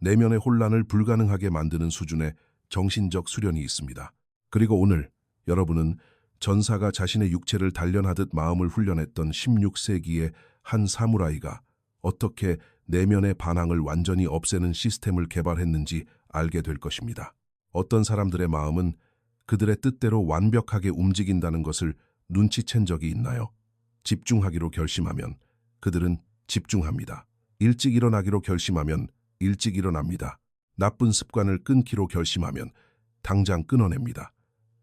내면의 혼란을 불가능하게 만드는 수준의 정신적 수련이 있습니다. 그리고 오늘 여러분은 전사가 자신의 육체를 단련하듯 마음을 훈련했던 16세기의 한 사무라이가 어떻게 내면의 반항을 완전히 없애는 시스템을 개발했는지 알게 될 것입니다. 어떤 사람들의 마음은 그들의 뜻대로 완벽하게 움직인다는 것을 눈치챈 적이 있나요? 집중하기로 결심하면 그들은 집중합니다. 일찍 일어나기로 결심하면 일찍 일어납니다. 나쁜 습관을 끊기로 결심하면 당장 끊어냅니다.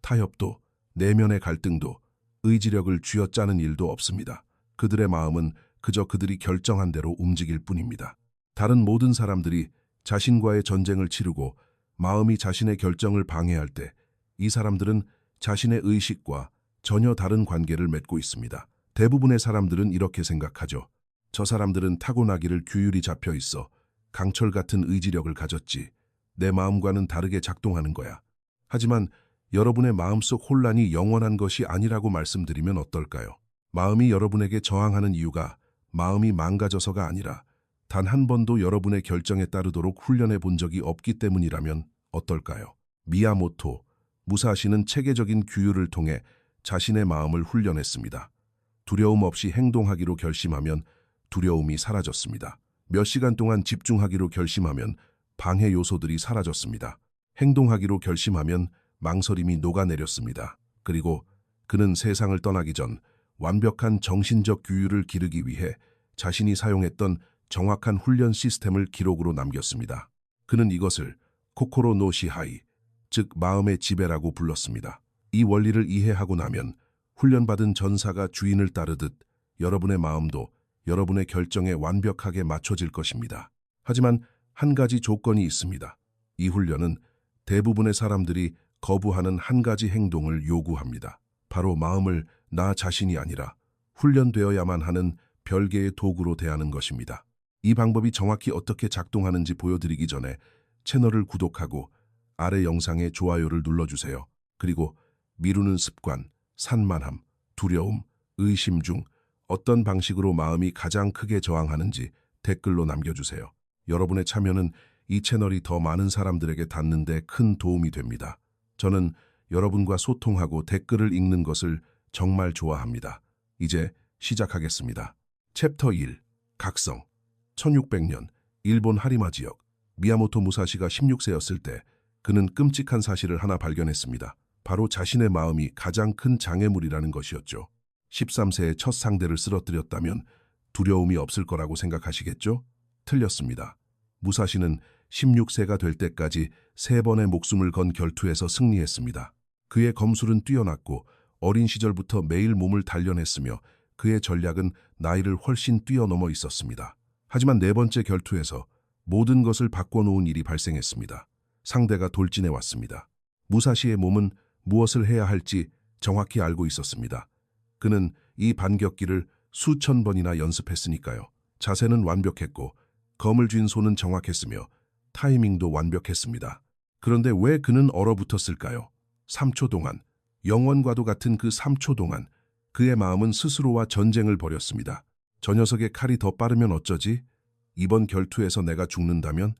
타협도, 내면의 갈등도, 의지력을 쥐어짜는 일도 없습니다. 그들의 마음은 그저 그들이 결정한 대로 움직일 뿐입니다. 다른 모든 사람들이 자신과의 전쟁을 치르고 마음이 자신의 결정을 방해할 때 이 사람들은 자신의 의식과 전혀 다른 관계를 맺고 있습니다. 대부분의 사람들은 이렇게 생각하죠. 저 사람들은 타고나기를 규율이 잡혀 있어 강철 같은 의지력을 가졌지. 내 마음과는 다르게 작동하는 거야. 하지만 여러분의 마음속 혼란이 영원한 것이 아니라고 말씀드리면 어떨까요? 마음이 여러분에게 저항하는 이유가 마음이 망가져서가 아니라 단 한 번도 여러분의 결정에 따르도록 훈련해 본 적이 없기 때문이라면 어떨까요? 미야모토 무사시는 체계적인 규율을 통해 자신의 마음을 훈련했습니다. 두려움 없이 행동하기로 결심하면 두려움이 사라졌습니다. 몇 시간 동안 집중하기로 결심하면 방해 요소들이 사라졌습니다. 행동하기로 결심하면 망설임이 녹아내렸습니다. 그리고 그는 세상을 떠나기 전 완벽한 정신적 규율을 기르기 위해 자신이 사용했던 정확한 훈련 시스템을 기록으로 남겼습니다. 그는 이것을 코코로 노 시하이, 즉 마음의 지배라고 불렀습니다. 이 원리를 이해하고 나면 훈련받은 전사가 주인을 따르듯 여러분의 마음도 여러분의 결정에 완벽하게 맞춰질 것입니다. 하지만 한 가지 조건이 있습니다. 이 훈련은 대부분의 사람들이 거부하는 한 가지 행동을 요구합니다. 바로 마음을 나 자신이 아니라 훈련되어야만 하는 별개의 도구로 대하는 것입니다. 이 방법이 정확히 어떻게 작동하는지 보여드리기 전에 채널을 구독하고 아래 영상에 좋아요를 눌러주세요. 그리고 미루는 습관, 산만함, 두려움, 의심 중 어떤 방식으로 마음이 가장 크게 저항하는지 댓글로 남겨주세요. 여러분의 참여는 이 채널이 더 많은 사람들에게 닿는 데 큰 도움이 됩니다. 저는 여러분과 소통하고 댓글을 읽는 것을 정말 좋아합니다. 이제 시작하겠습니다. 챕터 1. 각성. 1600년 일본 하리마 지역 미야모토 무사시가 16세였을 때 그는 끔찍한 사실을 하나 발견했습니다. 바로 자신의 마음이 가장 큰 장애물이라는 것이었죠. 13세에 첫 상대를 쓰러뜨렸다면 두려움이 없을 거라고 생각하시겠죠? 틀렸습니다. 무사시는 16세가 될 때까지 3번의 목숨을 건 결투에서 승리했습니다. 그의 검술은 뛰어났고 어린 시절부터 매일 몸을 단련했으며 그의 전략은 나이를 훨씬 뛰어넘어 있었습니다. 하지만 4번째 결투에서 모든 것을 바꿔놓은 일이 발생했습니다. 상대가 돌진해 왔습니다. 무사시의 몸은 무엇을 해야 할지 정확히 알고 있었습니다. 그는 이 반격기를 수천 번이나 연습했으니까요. 자세는 완벽했고 검을 쥔 손은 정확했으며 타이밍도 완벽했습니다. 그런데 왜 그는 얼어붙었을까요? 3초 동안, 영원과도 같은 그 3초 동안 그의 마음은 스스로와 전쟁을 벌였습니다. 저 녀석의 칼이 더 빠르면 어쩌지? 이번 결투에서 내가 죽는다면?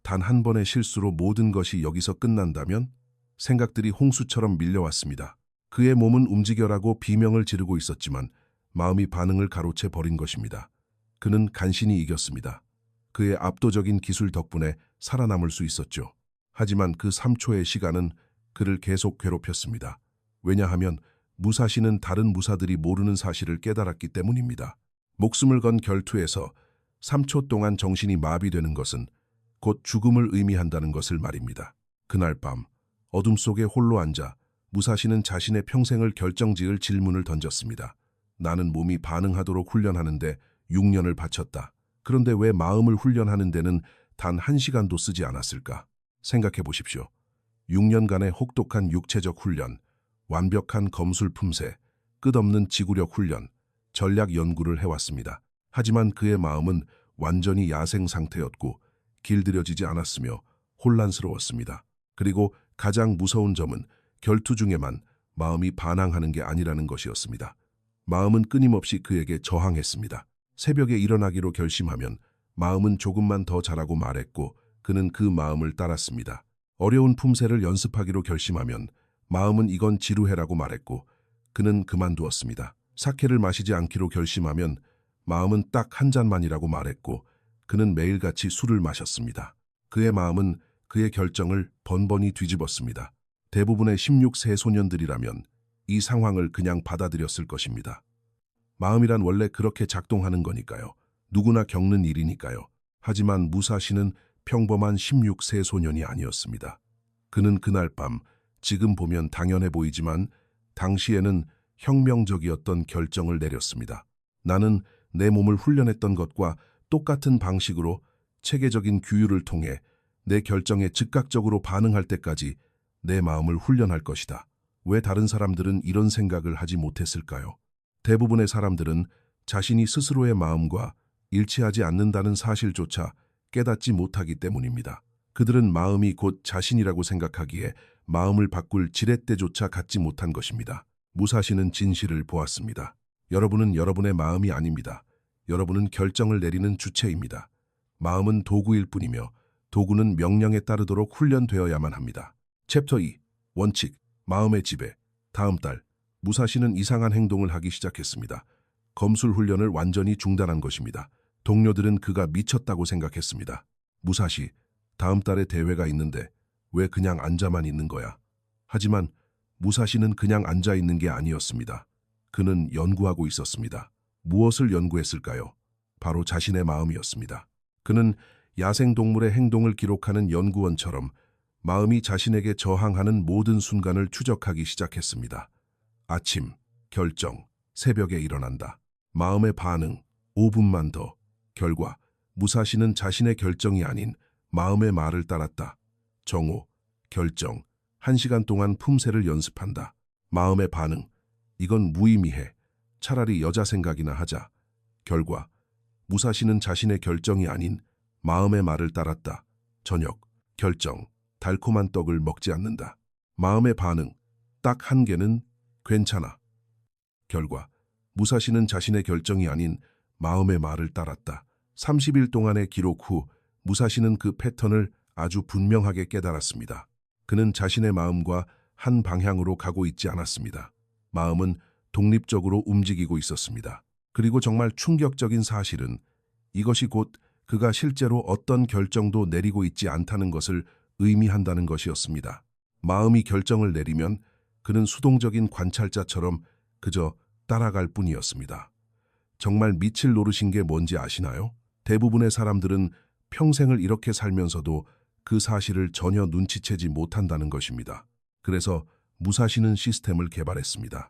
단 한 번의 실수로 모든 것이 여기서 끝난다면? 생각들이 홍수처럼 밀려왔습니다. 그의 몸은 움직여라고 비명을 지르고 있었지만 마음이 반응을 가로채 버린 것입니다. 그는 간신히 이겼습니다. 그의 압도적인 기술 덕분에 살아남을 수 있었죠. 하지만 그 3초의 시간은 그를 계속 괴롭혔습니다. 왜냐하면 무사시는 다른 무사들이 모르는 사실을 깨달았기 때문입니다. 목숨을 건 결투에서 3초 동안 정신이 마비되는 것은 곧 죽음을 의미한다는 것을 말입니다. 그날 밤 어둠 속에 홀로 앉아 무사시는 자신의 평생을 결정지을 질문을 던졌습니다. 나는 몸이 반응하도록 훈련하는데 6년을 바쳤다. 그런데 왜 마음을 훈련하는 데는 단 1시간도 쓰지 않았을까? 생각해 보십시오. 6년간의 혹독한 육체적 훈련, 완벽한 검술 품새, 끝없는 지구력 훈련, 전략 연구를 해왔습니다. 하지만 그의 마음은 완전히 야생 상태였고 길들여지지 않았으며 혼란스러웠습니다. 그리고 가장 무서운 점은 결투 중에만 마음이 반항하는 게 아니라는 것이었습니다. 마음은 끊임없이 그에게 저항했습니다. 새벽에 일어나기로 결심하면 마음은 조금만 더 자라고 말했고 그는 그 마음을 따랐습니다. 어려운 품새를 연습하기로 결심하면 마음은 이건 지루해라고 말했고 그는 그만두었습니다. 사케를 마시지 않기로 결심하면 마음은 딱 한 잔만이라고 말했고 그는 매일같이 술을 마셨습니다. 그의 마음은 그의 결정을 번번이 뒤집었습니다. 대부분의 16세 소년들이라면 이 상황을 그냥 받아들였을 것입니다. 마음이란 원래 그렇게 작동하는 거니까요. 누구나 겪는 일이니까요. 하지만 무사시는 평범한 16세 소년이 아니었습니다. 그는 그날 밤, 지금 보면 당연해 보이지만 당시에는 혁명적이었던 결정을 내렸습니다. 나는 내 몸을 훈련했던 것과 똑같은 방식으로 체계적인 규율을 통해 내 결정에 즉각적으로 반응할 때까지 내 마음을 훈련할 것이다. 왜 다른 사람들은 이런 생각을 하지 못했을까요? 대부분의 사람들은 자신이 스스로의 마음과 일치하지 않는다는 사실조차 깨닫지 못하기 때문입니다. 그들은 마음이 곧 자신이라고 생각하기에 마음을 바꿀 지렛대조차 갖지 못한 것입니다. 무사시는 진실을 보았습니다. 여러분은 여러분의 마음이 아닙니다. 여러분은 결정을 내리는 주체입니다. 마음은 도구일 뿐이며 도구는 명령에 따르도록 훈련되어야만 합니다. 챕터 2. 원칙, 마음의 지배. 다음 달, 무사시는 이상한 행동을 하기 시작했습니다. 검술 훈련을 완전히 중단한 것입니다. 동료들은 그가 미쳤다고 생각했습니다. 무사시, 다음 달에 대회가 있는데 왜 그냥 앉아만 있는 거야? 하지만 무사시는 그냥 앉아 있는 게 아니었습니다. 그는 연구하고 있었습니다. 무엇을 연구했을까요? 바로 자신의 마음이었습니다. 그는 야생동물의 행동을 기록하는 연구원처럼 마음이 자신에게 저항하는 모든 순간을 추적하기 시작했습니다. 아침, 결정, 새벽에 일어난다. 마음의 반응, 5분만 더. 결과, 무사시는 자신의 결정이 아닌 마음의 말을 따랐다. 정오, 결정, 1시간 동안 품새를 연습한다. 마음의 반응, 이건 무의미해. 차라리 여자 생각이나 하자. 결과, 무사시는 자신의 결정이 아닌 마음의 말을 따랐다. 저녁, 결정, 달콤한 떡을 먹지 않는다. 마음의 반응, 딱 1개는 괜찮아. 결과, 무사시는 자신의 결정이 아닌 마음의 말을 따랐다. 30일 동안의 기록 후 무사시는 그 패턴을 아주 분명하게 깨달았습니다. 그는 자신의 마음과 한 방향으로 가고 있지 않았습니다. 마음은 독립적으로 움직이고 있었습니다. 그리고 정말 충격적인 사실은 이것이 곧 그가 실제로 어떤 결정도 내리고 있지 않다는 것을 의미한다는 것이었습니다. 마음이 결정을 내리면 그는 수동적인 관찰자처럼 그저 따라갈 뿐이었습니다. 정말 미칠 노릇인 게 뭔지 아시나요? 대부분의 사람들은 평생을 이렇게 살면서도 그 사실을 전혀 눈치채지 못한다는 것입니다. 그래서 무사시는 시스템을 개발했습니다.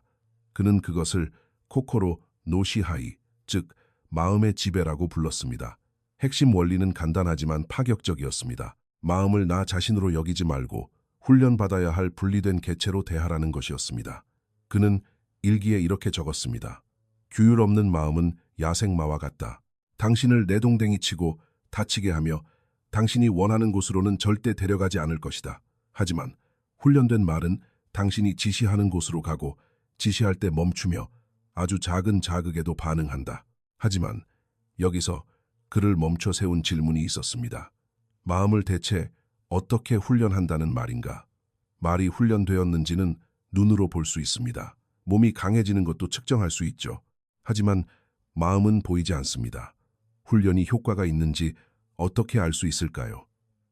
그는 그것을 코코로 노시하이, 즉 마음의 지배라고 불렀습니다. 핵심 원리는 간단하지만 파격적이었습니다. 마음을 나 자신으로 여기지 말고 훈련받아야 할 분리된 개체로 대하라는 것이었습니다. 그는 일기에 이렇게 적었습니다. 규율 없는 마음은 야생마와 같다. 당신을 내동댕이 치고 다치게 하며 당신이 원하는 곳으로는 절대 데려가지 않을 것이다. 하지만 훈련된 말은 당신이 지시하는 곳으로 가고 지시할 때 멈추며 아주 작은 자극에도 반응한다. 하지만 여기서 그를 멈춰 세운 질문이 있었습니다. 마음을 대체 어떻게 훈련한다는 말인가? 말이 훈련되었는지는 눈으로 볼 수 있습니다. 몸이 강해지는 것도 측정할 수 있죠. 하지만 마음은 보이지 않습니다. 훈련이 효과가 있는지 어떻게 알 수 있을까요?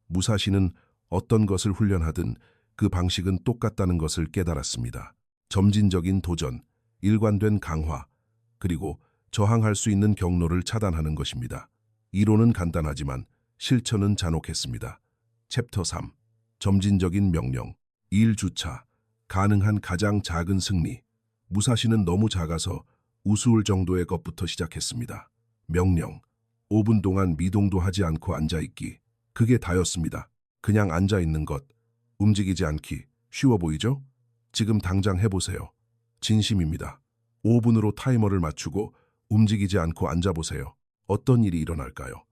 무사시는 어떤 것을 훈련하든 그 방식은 똑같다는 것을 깨달았습니다. 점진적인 도전, 일관된 강화, 그리고 저항할 수 있는 경로를 차단하는 것입니다. 이론은 간단하지만 실천은 잔혹했습니다. 챕터 3. 점진적인 명령, 1주차, 가능한 가장 작은 승리. 무사시는 너무 작아서 우스울 정도의 것부터 시작했습니다. 명령, 5분 동안 미동도 하지 않고 앉아있기. 그게 다였습니다. 그냥 앉아있는 것, 움직이지 않기. 쉬워 보이죠? 지금 당장 해보세요. 진심입니다. 5분으로 타이머를 맞추고 움직이지 않고 앉아보세요. 어떤 일이 일어날까요?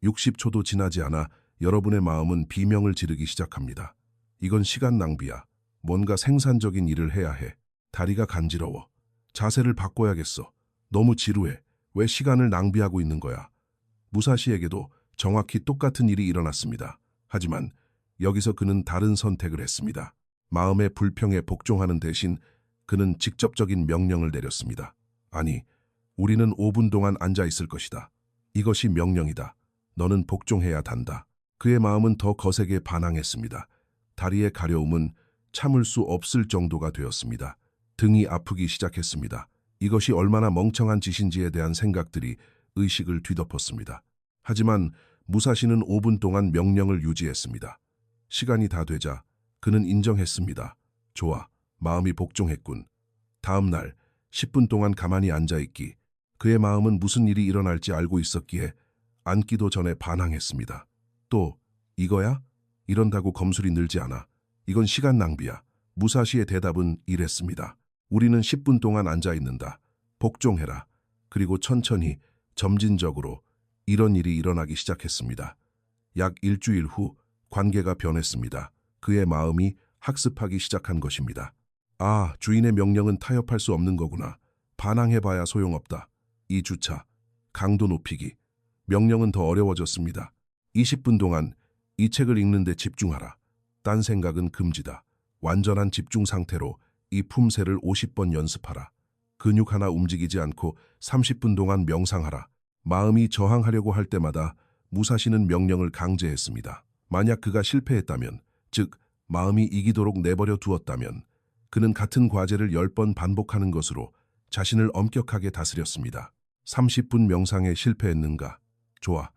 60초도 지나지 않아 여러분의 마음은 비명을 지르기 시작합니다. 이건 시간 낭비야. 뭔가 생산적인 일을 해야 해. 다리가 간지러워. 자세를 바꿔야겠어. 너무 지루해. 왜 시간을 낭비하고 있는 거야? 무사시에게도 정확히 똑같은 일이 일어났습니다. 하지만 여기서 그는 다른 선택을 했습니다. 마음의 불평에 복종하는 대신 그는 직접적인 명령을 내렸습니다. 아니, 우리는 5분 동안 앉아 있을 것이다. 이것이 명령이다. 너는 복종해야 한다. 그의 마음은 더 거세게 반항했습니다. 다리의 가려움은 참을 수 없을 정도가 되었습니다. 등이 아프기 시작했습니다. 이것이 얼마나 멍청한 짓인지에 대한 생각들이 의식을 뒤덮었습니다. 하지만 무사시는 5분 동안 명령을 유지했습니다. 시간이 다 되자 그는 인정했습니다. 좋아, 마음이 복종했군. 다음 날 10분 동안 가만히 앉아있기. 그의 마음은 무슨 일이 일어날지 알고 있었기에 앉기도 전에 반항했습니다. 또 이거야? 이런다고 검술이 늘지 않아. 이건 시간 낭비야. 무사시의 대답은 이랬습니다. 우리는 10분 동안 앉아있는다. 복종해라. 그리고 천천히 점진적으로 이런 일이 일어나기 시작했습니다. 약 일주일 후 관계가 변했습니다. 그의 마음이 학습하기 시작한 것입니다. 아, 주인의 명령은 타협할 수 없는 거구나. 반항해봐야 소용없다. 2주차, 강도 높이기. 명령은 더 어려워졌습니다. 20분 동안 이 책을 읽는 데 집중하라. 딴 생각은 금지다. 완전한 집중 상태로 이 품새를 50번 연습하라. 근육 하나 움직이지 않고 30분 동안 명상하라. 마음이 저항하려고 할 때마다 무사시는 명령을 강제했습니다. 만약 그가 실패했다면, 즉 마음이 이기도록 내버려 두었다면 그는 같은 과제를 10번 반복하는 것으로 자신을 엄격하게 다스렸습니다. 30분 명상에 실패했는가? 좋아.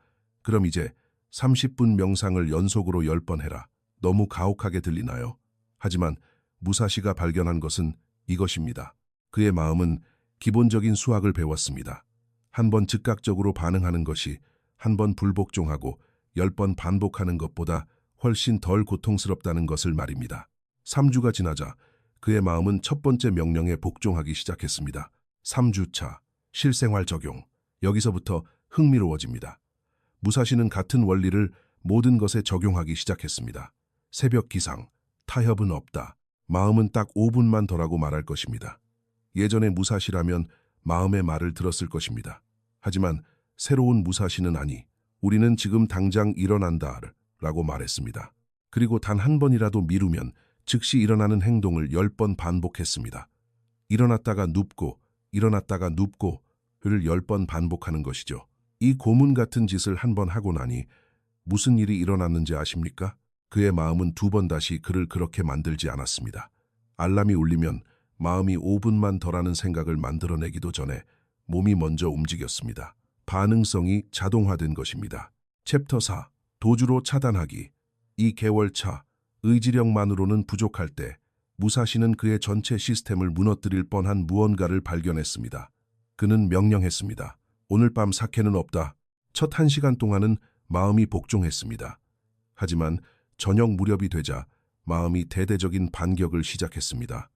그럼 이제 30분 명상을 연속으로 10번 해라. 너무 가혹하게 들리나요? 하지만 무사시가 발견한 것은 이것입니다. 그의 마음은 기본적인 수학을 배웠습니다. 한 번 즉각적으로 반응하는 것이 한 번 불복종하고 10번 반복하는 것보다 훨씬 덜 고통스럽다는 것을 말입니다. 3주가 지나자 그의 마음은 첫 번째 명령에 복종하기 시작했습니다. 3주차, 실생활 적용. 여기서부터 흥미로워집니다. 무사시는 같은 원리를 모든 것에 적용하기 시작했습니다. 새벽 기상, 타협은 없다. 마음은 딱 5분만 더라고 말할 것입니다. 예전의 무사시라면 마음의 말을 들었을 것입니다. 하지만 새로운 무사시는 아니, 우리는 지금 당장 일어난다 라고 말했습니다. 그리고 단 한 번이라도 미루면 즉시 일어나는 행동을 10번 반복했습니다. 일어났다가 눕고, 일어났다가 눕고를 10번 반복하는 것이죠. 이 고문 같은 짓을 한 번 하고 나니 무슨 일이 일어났는지 아십니까? 그의 마음은 2번 다시 그를 그렇게 만들지 않았습니다. 알람이 울리면 마음이 5분만 더라는 생각을 만들어내기도 전에 몸이 먼저 움직였습니다. 반응성이 자동화된 것입니다. 챕터 4. 도주로 차단하기. 2개월 차, 의지력만으로는 부족할 때 무사시는 그의 전체 시스템을 무너뜨릴 뻔한 무언가를 발견했습니다. 그는 명령했습니다. 오늘 밤 사케는 없다. 첫 1시간 동안은 마음이 복종했습니다. 하지만 저녁 무렵이 되자 마음이 대대적인 반격을 시작했습니다.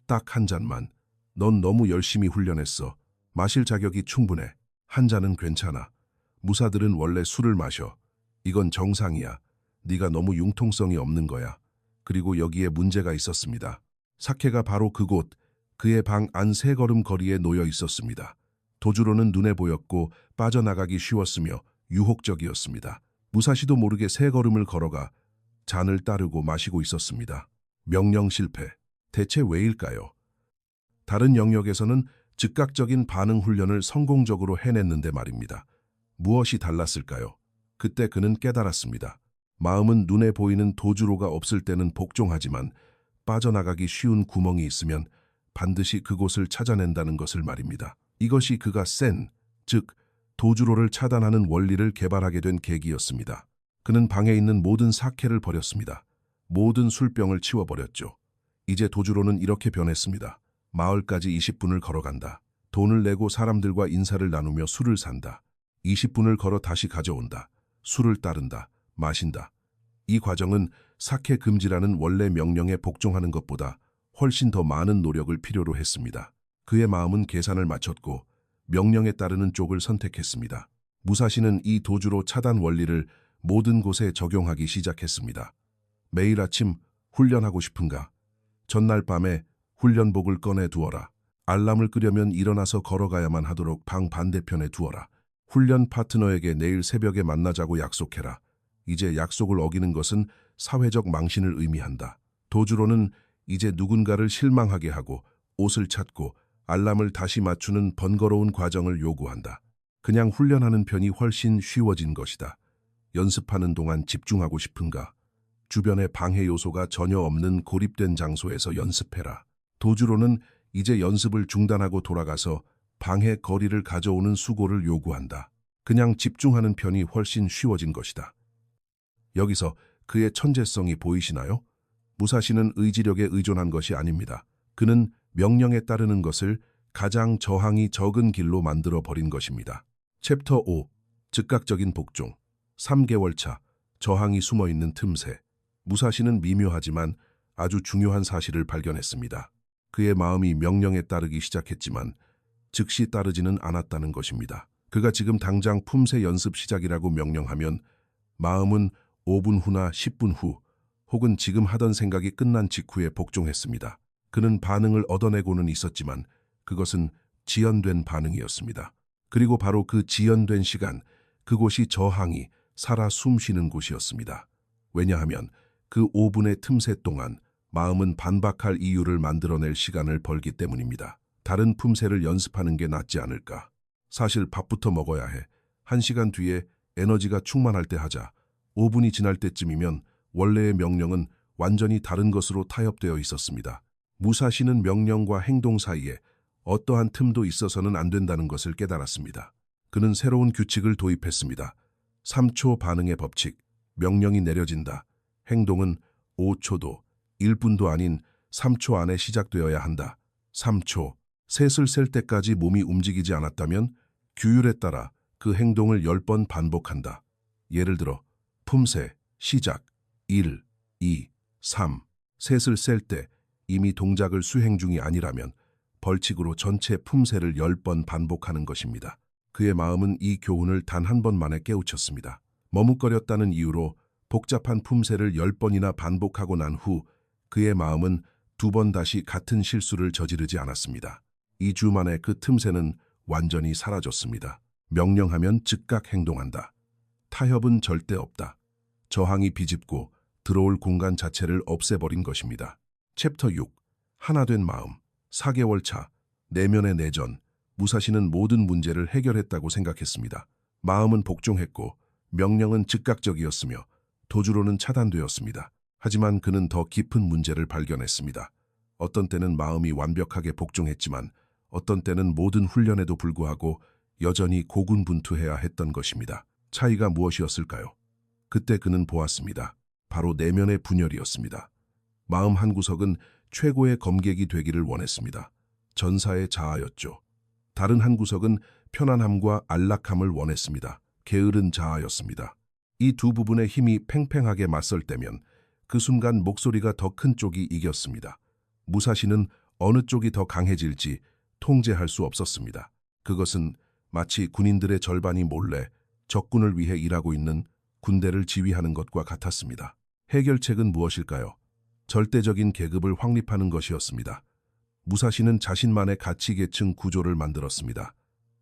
딱 한 잔만. 넌 너무 열심히 훈련했어. 마실 자격이 충분해. 한 잔은 괜찮아. 무사들은 원래 술을 마셔. 이건 정상이야. 네가 너무 융통성이 없는 거야. 그리고 여기에 문제가 있었습니다. 사케가 바로 그곳, 그의 방 안 3걸음 거리에 놓여 있었습니다. 도주로는 눈에 보였고 빠져나가기 쉬웠으며 유혹적이었습니다. 무사시도 모르게 3걸음을 걸어가 잔을 따르고 마시고 있었습니다. 명령 실패. 대체 왜일까요? 다른 영역에서는 즉각적인 반응 훈련을 성공적으로 해냈는데 말입니다. 무엇이 달랐을까요? 그때 그는 깨달았습니다. 마음은 눈에 보이는 도주로가 없을 때는 복종하지만 빠져나가기 쉬운 구멍이 있으면 반드시 그곳을 찾아낸다는 것을 말입니다. 이것이 그가 즉 도주로를 차단하는 원리를 개발하게 된 계기였습니다. 그는 방에 있는 모든 사케를 버렸습니다. 모든 술병을 치워버렸죠. 이제 도주로는 이렇게 변했습니다. 마을까지 20분을 걸어간다. 돈을 내고 사람들과 인사를 나누며 술을 산다. 20분을 걸어 다시 가져온다. 술을 따른다. 마신다. 이 과정은 사케 금지라는 원래 명령에 복종하는 것보다 훨씬 더 많은 노력을 필요로 했습니다. 그의 마음은 계산을 마쳤고 명령에 따르는 쪽을 선택했습니다. 무사시는 이 도주로 차단 원리를 모든 곳에 적용하기 시작했습니다. 매일 아침 훈련하고 싶은가? 전날 밤에 훈련복을 꺼내 두어라. 알람을 끄려면 일어나서 걸어가야만 하도록 방 반대편에 두어라. 훈련 파트너에게 내일 새벽에 만나자고 약속해라. 이제 약속을 어기는 것은 사회적 망신을 의미한다. 도주로는 이제 누군가를 실망하게 하고 옷을 찾고 알람을 다시 맞추는 번거로운 과정을 요구한다. 그냥 훈련하는 편이 훨씬 쉬워진 것이다. 연습하는 동안 집중하고 싶은가? 주변에 방해 요소가 전혀 없는 고립된 장소에서 연습해라. 도주로는 이제 연습을 중단하고 돌아가서 방해 거리를 가져오는 수고를 요구한다. 그냥 집중하는 편이 훨씬 쉬워진 것이다. 여기서 그의 천재성이 보이시나요? 무사시는 의지력에 의존한 것이 아닙니다. 그는 명령에 따르는 것을 가장 저항이 적은 길로 만들어 버린 것입니다. 챕터 5. 즉각적인 복종. 3개월 차. 저항이 숨어있는 틈새. 무사시는 미묘하지만 아주 중요한 사실을 발견했습니다. 그의 마음이 명령에 따르기 시작했지만 즉시 따르지는 않았다는 것입니다. 그가 지금 당장 품새 연습 시작이라고 명령하면 마음은 5분 후나 10분 후 혹은 지금 하던 생각이 끝난 직후에 복종했습니다. 그는 반응을 얻어내고는 있었지만 그것은 지연된 반응이었습니다. 그리고 바로 그 지연된 시간, 그곳이 저항이 살아 숨쉬는 곳이었습니다. 왜냐하면 그 5분의 틈새 동안 마음은 반박할 이유를 만들어낼 시간을 벌기 때문입니다. 다른 품새를 연습하는 게 낫지 않을까? 사실 밥부터 먹어야 해. 1시간 뒤에 에너지가 충만할 때 하자. 5분이 지날 때쯤이면 원래의 명령은 완전히 다른 것으로 타협되어 있었습니다. 무사시는 명령과 행동 사이에 어떠한 틈도 있어서는 안 된다는 것을 깨달았습니다. 그는 새로운 규칙을 도입했습니다. 3초 반응의 법칙. 명령이 내려진다. 행동은 5초도, 1분도 아닌 3초 안에 시작되어야 한다. 3초. 셋을 셀 때까지 몸이 움직이지 않았다면 규율에 따라 그 행동을 10번 반복한다. 예를 들어 품새, 시작, 1, 2, 3. 셋을 셀 때 이미 동작을 수행 중이 아니라면 벌칙으로 전체 품새를 10번 반복하는 것입니다. 그의 마음은 이 교훈을 단 한 번 만에 깨우쳤습니다. 머뭇거렸다는 이유로 복잡한 품새를 10번이나 반복하고 난 후 그의 마음은 2번 다시 같은 실수를 저지르지 않았습니다. 2주 만에 그 틈새는 완전히 사라졌습니다. 명령하면 즉각 행동한다. 타협은 절대 없다. 저항이 비집고 들어올 공간 자체를 없애버린 것입니다. 챕터 6. 하나된 마음. 4개월 차. 내면의 내전. 무사시는 모든 문제를 해결했다고 생각했습니다. 마음은 복종했고 명령은 즉각적이었으며 도주로는 차단되었습니다. 하지만 그는 더 깊은 문제를 발견했습니다. 어떤 때는 마음이 완벽하게 복종했지만 어떤 때는 모든 훈련에도 불구하고 여전히 고군분투해야 했던 것입니다. 차이가 무엇이었을까요? 그때 그는 보았습니다. 바로 내면의 분열이었습니다. 마음 한구석은 최고의 검객이 되기를 원했습니다. 전사의 자아였죠. 다른 한구석은 편안함과 안락함을 원했습니다. 게으른 자아였습니다. 이 두 부분의 힘이 팽팽하게 맞설 때면 그 순간 목소리가 더 큰 쪽이 이겼습니다. 무사시는 어느 쪽이 더 강해질지 통제할 수 없었습니다. 그것은 마치 군인들의 절반이 몰래 적군을 위해 일하고 있는 군대를 지휘하는 것과 같았습니다. 해결책은 무엇일까요? 절대적인 계급을 확립하는 것이었습니다. 무사시는 자신만의 가치계층 구조를 만들었습니다.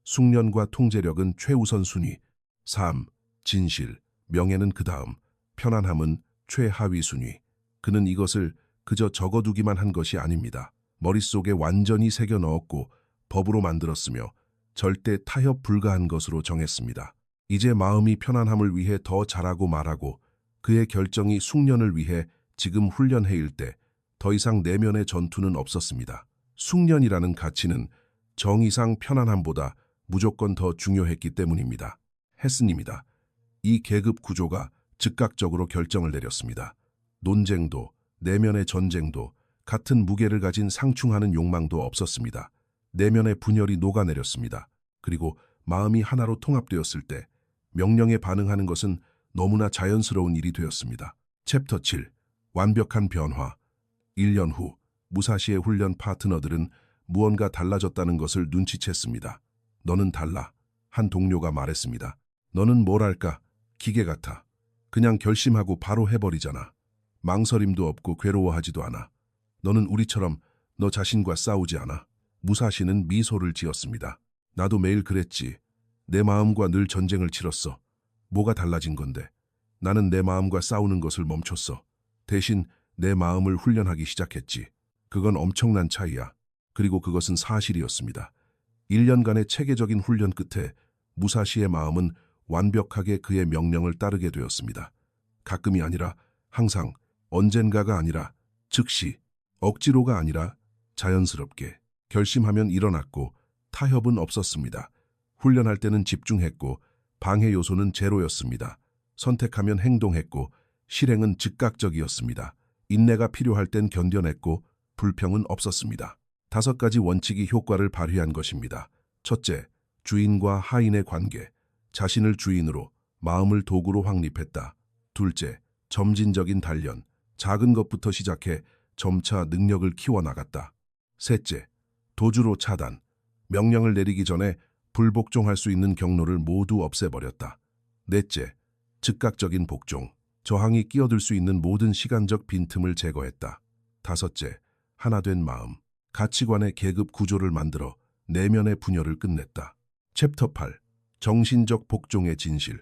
숙련과 통제력은 최우선 순위, 삶, 진실, 명예는 그 다음, 편안함은 최하위 순위. 그는 이것을 그저 적어두기만 한 것이 아닙니다. 머릿속에 완전히 새겨 넣었고 법으로 만들었으며 절대 타협 불가한 것으로 정했습니다. 이제 마음이 편안함을 위해 더 잘하고 말하고 그의 결정이 숙련을 위해 지금 훈련해일 때 더 이상 내면의 전투는 없었습니다. 숙련이라는 가치는 정 이상 편안함보다 무조건 더 중요했기 때문입니다. 헤슨입니다. 이 계급 구조가 즉각적으로 결정을 내렸습니다. 논쟁도, 내면의 전쟁도, 같은 무게를 가진 상충하는 욕망도 없었습니다. 내면의 분열이 녹아내렸습니다. 그리고 마음이 하나로 통합되었을 때 명령에 반응하는 것은 너무나 자연스러운 일이 되었습니다. 챕터 7. 완벽한 변화. 1년 후 무사시의 훈련 파트너들은 무언가 달라졌다는 것을 눈치챘습니다. 너는 달라. 한 동료가 말했습니다. 너는 뭐랄까? 기계 같아. 그냥 결심하고 바로 해버리잖아. 망설임도 없고 괴로워하지도 않아. 너는 우리처럼 너 자신과 싸우지 않아. 무사시는 미소를 지었습니다. 나도 매일 그랬지. 내 마음과 늘 전쟁을 치렀어. 뭐가 달라진 건데? 나는 내 마음과 싸우는 것을 멈췄어. 대신 내 마음을 훈련하기 시작했지. 그건 엄청난 차이야. 그리고 그것은 사실이었습니다. 1년간의 체계적인 훈련 끝에 무사시의 마음은 완벽하게 그의 명령을 따르게 되었습니다. 가끔이 아니라 항상, 언젠가가 아니라 즉시, 억지로가 아니라 자연스럽게 결심하면 일어났고 타협은 없었습니다. 훈련할 때는 집중했고 방해 요소는 제로였습니다. 선택하면 행동했고 실행은 즉각적이었습니다. 인내가 필요할 땐 견뎌냈고 불평은 없었습니다. 5가지 원칙이 효과를 발휘한 것입니다. 첫째, 주인과 하인의 관계. 자신을 주인으로, 마음을 도구로 확립했다. 둘째, 점진적인 단련. 작은 것부터 시작해 점차 능력을 키워나갔다. 셋째, 도주로 차단. 명령을 내리기 전에 불복종할 수 있는 경로를 모두 없애버렸다. 넷째, 즉각적인 복종. 저항이 끼어들 수 있는 모든 시간적 빈틈을 제거했다. 다섯째, 하나된 마음. 가치관의 계급 구조를 만들어 내면의 분열을 끝냈다. 챕터 8. 정신적 복종의 진실.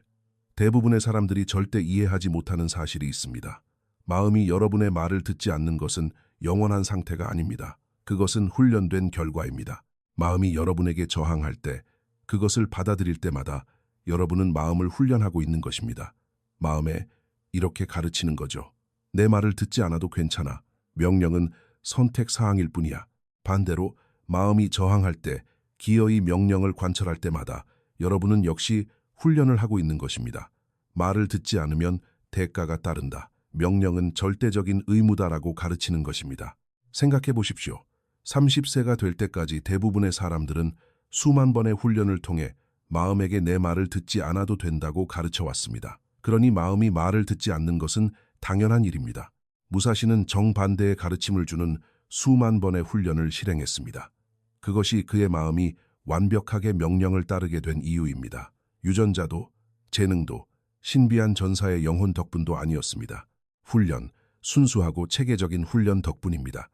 대부분의 사람들이 절대 이해하지 못하는 사실이 있습니다. 마음이 여러분의 말을 듣지 않는 것은 영원한 상태가 아닙니다. 그것은 훈련된 결과입니다. 마음이 여러분에게 저항할 때, 그것을 받아들일 때마다 여러분은 마음을 훈련하고 있는 것입니다. 마음에 이렇게 가르치는 거죠. 내 말을 듣지 않아도 괜찮아. 명령은 선택사항일 뿐이야. 반대로 마음이 저항할 때, 기어이 명령을 관철할 때마다 여러분은 역시 훈련을 하고 있는 것입니다. 말을 듣지 않으면 대가가 따른다. 명령은 절대적인 의무다라고 가르치는 것입니다. 생각해 보십시오. 30세가 될 때까지 대부분의 사람들은 수만 번의 훈련을 통해 마음에게 내 말을 듣지 않아도 된다고 가르쳐 왔습니다. 그러니 마음이 말을 듣지 않는 것은 당연한 일입니다. 무사시는 정반대의 가르침을 주는 수만 번의 훈련을 실행했습니다. 그것이 그의 마음이 완벽하게 명령을 따르게 된 이유입니다. 유전자도, 재능도, 신비한 전사의 영혼 덕분도 아니었습니다. 훈련, 순수하고 체계적인 훈련 덕분입니다.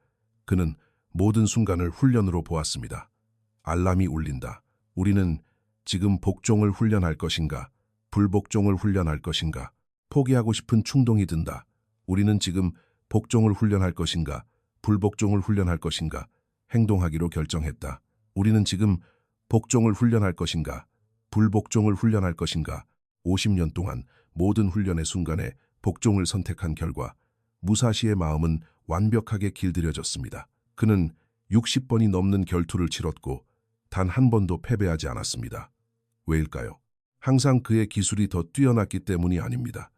그는 모든 순간을 훈련으로 보았습니다. 알람이 울린다. 우리는 지금 복종을 훈련할 것인가, 불복종을 훈련할 것인가, 포기하고 싶은 충동이 든다. 우리는 지금 복종을 훈련할 것인가, 불복종을 훈련할 것인가, 행동하기로 결정했다. 우리는 지금 복종을 훈련할 것인가, 불복종을 훈련할 것인가. 50년 동안 모든 훈련의 순간에 복종을 선택한 결과 무사시의 마음은 완벽하게 길들여졌습니다. 그는 60번이 넘는 결투를 치렀고 단 한 번도 패배하지 않았습니다. 왜일까요? 항상 그의 기술이 더 뛰어났기 때문이 아닙니다.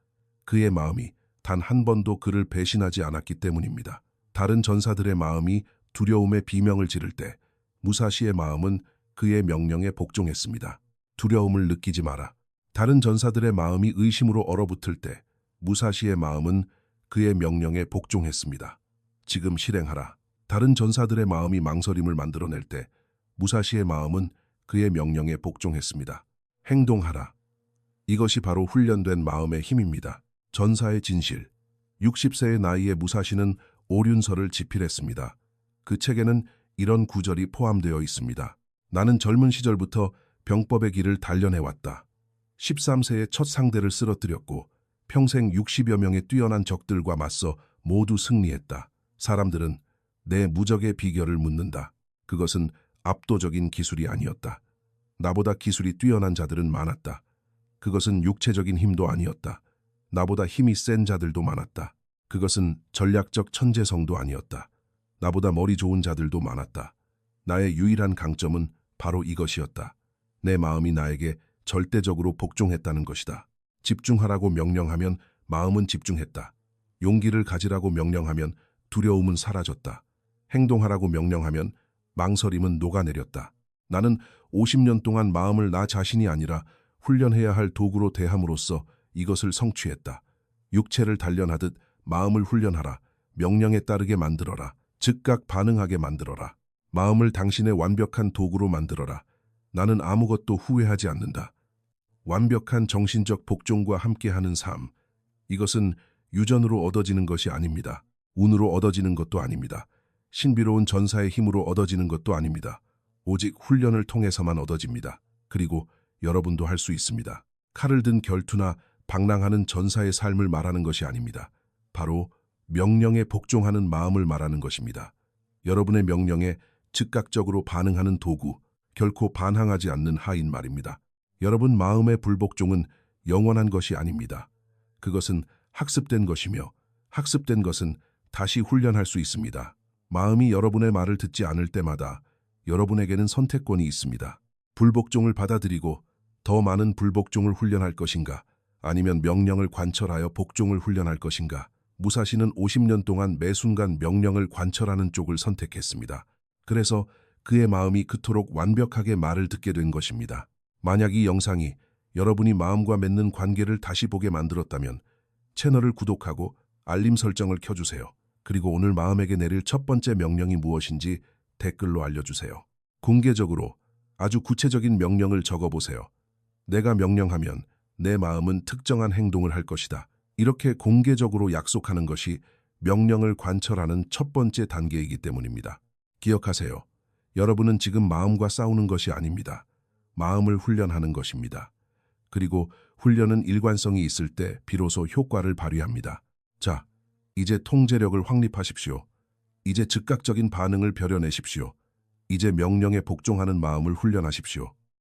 그의 마음이 단 한 번도 그를 배신하지 않았기 때문입니다. 다른 전사들의 마음이 두려움의 비명을 지를 때 무사시의 마음은 그의 명령에 복종했습니다. 두려움을 느끼지 마라. 다른 전사들의 마음이 의심으로 얼어붙을 때 무사시의 마음은 그의 명령에 복종했습니다. 지금 실행하라. 다른 전사들의 마음이 망설임을 만들어낼 때 무사시의 마음은 그의 명령에 복종했습니다. 행동하라. 이것이 바로 훈련된 마음의 힘입니다. 전사의 진실. 60세의 나이에 무사시는 오륜서를 집필했습니다. 그 책에는 이런 구절이 포함되어 있습니다. 나는 젊은 시절부터 병법의 길을 단련해왔다. 13세에 첫 상대를 쓰러뜨렸고 평생 60여 명의 뛰어난 적들과 맞서 모두 승리했다. 사람들은 내 무적의 비결을 묻는다. 그것은 압도적인 기술이 아니었다. 나보다 기술이 뛰어난 자들은 많았다. 그것은 육체적인 힘도 아니었다. 나보다 힘이 센 자들도 많았다. 그것은 전략적 천재성도 아니었다. 나보다 머리 좋은 자들도 많았다. 나의 유일한 강점은 바로 이것이었다. 내 마음이 나에게 절대적으로 복종했다는 것이다. 집중하라고 명령하면 마음은 집중했다. 용기를 가지라고 명령하면 두려움은 사라졌다. 행동하라고 명령하면 망설임은 녹아내렸다. 나는 50년 동안 마음을 나 자신이 아니라 훈련해야 할 도구로 대함으로써 이것을 성취했다. 육체를 단련하듯 마음을 훈련하라. 명령에 따르게 만들어라. 즉각 반응하게 만들어라. 마음을 당신의 완벽한 도구로 만들어라. 나는 아무것도 후회하지 않는다. 완벽한 정신적 복종과 함께하는 삶. 이것은 유전으로 얻어지는 것이 아닙니다. 운으로 얻어지는 것도 아닙니다. 신비로운 전사의 힘으로 얻어지는 것도 아닙니다. 오직 훈련을 통해서만 얻어집니다. 그리고 여러분도 할 수 있습니다. 칼을 든 결투나 방랑하는 전사의 삶을 말하는 것이 아닙니다. 바로 명령에 복종하는 마음을 말하는 것입니다. 여러분의 명령에 즉각적으로 반응하는 도구, 결코 반항하지 않는 하인 말입니다. 여러분 마음의 불복종은 영원한 것이 아닙니다. 그것은 학습된 것이며 학습된 것은 다시 훈련할 수 있습니다. 마음이 여러분의 말을 듣지 않을 때마다 여러분에게는 선택권이 있습니다. 불복종을 받아들이고 더 많은 불복종을 훈련할 것인가? 아니면 명령을 관철하여 복종을 훈련할 것인가? 무사시는 50년 동안 매 순간 명령을 관철하는 쪽을 선택했습니다. 그래서 그의 마음이 그토록 완벽하게 말을 듣게 된 것입니다. 만약 이 영상이 여러분이 마음과 맺는 관계를 다시 보게 만들었다면 채널을 구독하고 알림 설정을 켜주세요. 그리고 오늘 마음에게 내릴 첫 번째 명령이 무엇인지 댓글로 알려주세요. 공개적으로 아주 구체적인 명령을 적어보세요. 내가 명령하면 내 마음은 특정한 행동을 할 것이다. 이렇게 공개적으로 약속하는 것이 명령을 관철하는 첫 번째 단계이기 때문입니다. 기억하세요. 여러분은 지금 마음과 싸우는 것이 아닙니다. 마음을 훈련하는 것입니다. 그리고 훈련은 일관성이 있을 때 비로소 효과를 발휘합니다. 자, 이제 통제력을 확립하십시오. 이제 즉각적인 반응을 벼려내십시오. 이제 명령에 복종하는 마음을 훈련하십시오.